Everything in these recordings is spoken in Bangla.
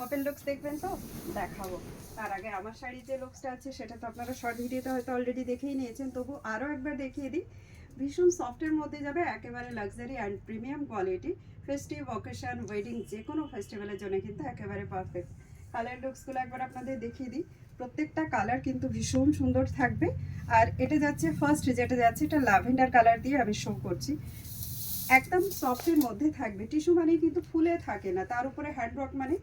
ওপেন লুকস দেখবেন তো দেখাবো। তার আগে আমার শাড়ির যে লুকসটা আছে সেটা তো আপনারা শর্ট ভিডিওতে হয়তো অলরেডি দেখেই নিয়েছেন, তবু আরও একবার দেখিয়ে দিই। ভীষণ সফটের মধ্যে যাবে, একেবারে luxury and premium quality. Festive occasion, wedding, যে কোনো ফেস্টিভ্যালের জন্য কিন্তু একেবারে পারফেক্ট। কালার লুকসগুলো একবার আপনাদের দেখিয়ে দিই। প্রত্যেকটা কালার কিন্তু ভীষণ সুন্দর থাকবে। আর এটা যাচ্ছে ফার্স্ট, যেটা যাচ্ছে এটা ল্যাভেন্ডার কালার দিয়ে আমি শো করছি। একদম সফটের মধ্যে থাকবে। টিস্যু মানে কিন্তু ফুলে থাকে না, তার উপরে হ্যান্ডওয়ার্ক মানে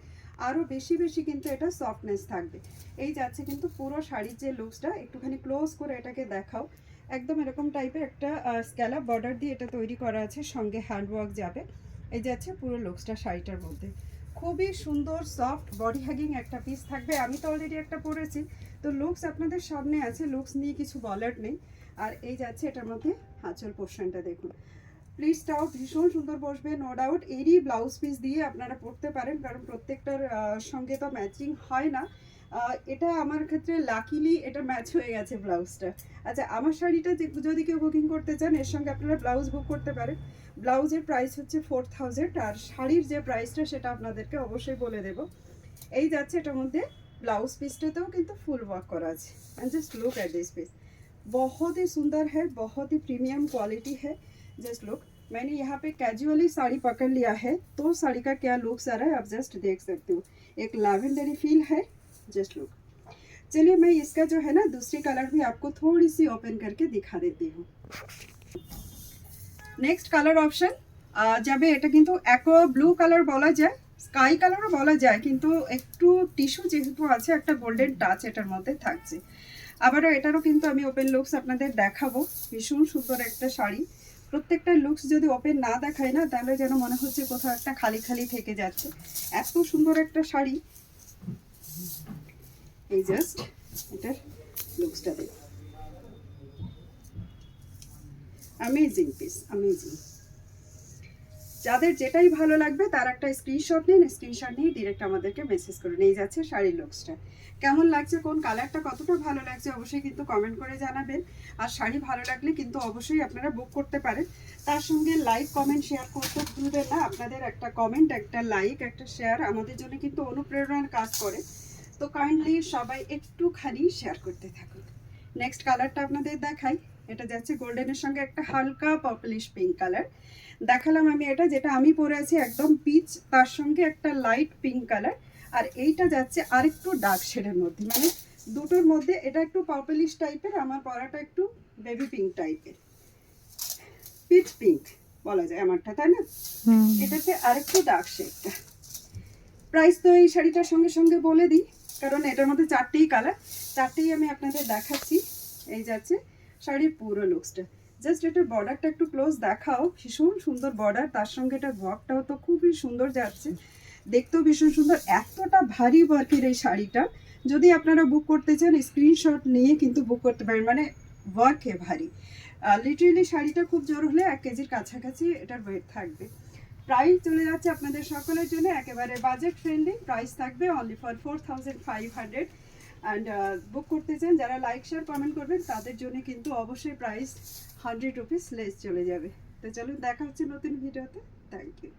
আরও বেশি বেশি কিন্তু এটা সফটনেস থাকবে। এই যাচ্ছে কিন্তু পুরো শাড়ির যে লুকসটা, একটুখানি ক্লোজ করে এটাকে দেখাও। একদম এরকম টাইপের একটা স্ক্যালাপ বর্ডার দিয়ে এটা তৈরি করা আছে, সঙ্গে হ্যান্ডওয়ার্ক যাবে। এই যাচ্ছে পুরো লুকসটা শাড়িটার মধ্যে। খুবই সুন্দর সফট বডি হ্যাগিং একটা পিস থাকবে। আমি তো অলরেডি একটা পরেছি, তো লুকস আপনাদের সামনে আছে, লুকস নিয়ে কিছু বলার নেই। আর এই যাচ্ছে এটার মধ্যে আঁচল পোর্শনটা দেখুন। প্লিজটাও ভীষণ সুন্দর বসবে, নো ডাউট। এরই ব্লাউজ পিস দিয়ে আপনারা পরতে পারেন, কারণ প্রত্যেকটার সঙ্গে তো ম্যাচিং হয় না। এটা আমার ক্ষেত্রে লাকিলি এটা ম্যাচ হয়ে গেছে ব্লাউজটা। আচ্ছা, আমার শাড়িটা যদি কেউ বুকিং করতে চান, এর সঙ্গে আপনারা ব্লাউজ বুক করতে পারেন। ব্লাউজের প্রাইস হচ্ছে 4000, আর শাড়ির যে প্রাইসটা সেটা আপনাদেরকে অবশ্যই বলে দেব। এই যাচ্ছে এটার মধ্যে ব্লাউজ পিসটাতেও কিন্তু ফুল ওয়ার্ক করা আছে। And just look at this piece, बहुत ही सुंदर है, बहुत ही प्रीमियम क्वालिटी है। जस्ट लुक, मैंने यहाँ पे कैजुअली साड़ी पकड़ लिया है, तो साड़ी का क्या लुक्स आ रहा है आप जस्ट देख सकते हो। एक लैवेंडरी फील है। Just look. चलिए मैं इसका जो है ना दूसरी कलर भी आपको थोड़ी सी ओपन करके दिखा देती हूँ। नेक्स्ट कलर ऑप्शन যাবে, এটা কিন্তু অ্যাকোয়া ব্লু কালার বলা যায়, স্কাই কালারও বলা যায়, কিন্তু একটু টিস্যু যেহেতু আছে একটা গোল্ডেন টাচ এটার মধ্যে থাকছে। আবারও এটারও কিন্তু আমি ওপেন লুকস আপনাদের দেখাবো। ভীষণ সুন্দর একটা শাড়ি। প্রত্যেকটা লুকস যদি ওপেন না দেখায় না, তাহলে যেন মনে হচ্ছে কোথাও একটা খালি খালি থেকে যাচ্ছে। এত সুন্দর একটা শাড়ি। এই জাস্ট এটার লুকসটা দেখুন, অ্যামেজিং পিস, অ্যামেজিং। যাদের যেটাই ভালো লাগবে তার একটা স্ক্রিনশট নিন, স্ক্রিনশট নিয়ে ডিরেক্ট আমাদেরকে মেসেজ করুন। এই যাচ্ছে শাড়ির লুকসটা। কেমন লাগছে, কোন কালারটা কতটা ভালো লাগছে অবশ্যই কিন্তু কমেন্ট করে জানাবেন। আর শাড়ি ভালো লাগলে কিন্তু অবশ্যই আপনারা বুক করতে পারেন। তার সঙ্গে লাইক কমেন্ট শেয়ার করতে ভুলবেন না। আপনাদের একটা কমেন্ট, একটা লাইক, একটা শেয়ার আমাদের জন্য কিন্তু অনুপ্রেরণার কাজ করে। তো কাইন্ডলি সবাই একটুখানি শেয়ার করতে থাকুন। নেক্সট কালারটা আপনাদের দেখাই। এটা যাচ্ছে গোল্ডেনের সঙ্গে একটা হালকা পার্পলিশ পিঙ্ক কালার। দেখালাম আমি এটা, যেটা আমি পরে আছি একদম পিচ, তার সঙ্গে একটা লাইট পিঙ্ক কালার। আর এইটা যাচ্ছে আরেকটু ডার্ক শেডের মধ্যে, মানে দুটোর মধ্যে এটা একটু পার্পলিশ টাইপের, আমার পরাটা একটু বেবি পিঙ্ক টাইপের, পিচ পিঙ্ক বলা যায় আমারটা, তাই না? এটাতে আরেকটু ডার্ক শেডটা। প্রাইস তো এই শাড়িটার সঙ্গে সঙ্গে বলে দিই, কারণ এটার মধ্যে চারটেই কালার, চারটেই আমি আপনাদের দেখাচ্ছি। এই যাচ্ছে শাড়ির পুরো লুকসটা। জাস্ট এটার বর্ডারটা একটু ক্লোজ দেখাও, ভীষণ সুন্দর বর্ডার, তার সঙ্গে এটার ওয়ার্কটাও তো খুবই সুন্দর যাচ্ছে, দেখতেও ভীষণ সুন্দর। এতটা ভারী ওয়ার্কের এই শাড়িটা, যদি আপনারা বুক করতে চান স্ক্রিনশট নিয়ে কিন্তু বুক করতে পারেন, মানে ওয়ার্কে ভারী। লিটারেলি শাড়িটা খুব জোর হলে 1 কেজির কাছাকাছি এটার ওয়েট থাকবে। প্রাইস চলে যাচ্ছে আপনাদের সকলের জন্য একেবারে বাজেট ফ্রেন্ডলি, প্রাইস থাকবে অনলি ফর 4500। অ্যান্ড বুক করতে চান যারা লাইক শেয়ার কমেন্ট করবেন তাদের জন্য কিন্তু অবশ্যই প্রাইস 100 রুপিস লেস চলে যাবে। তো চলুন দেখা হচ্ছে নতুন ভিডিওতে। Thank you.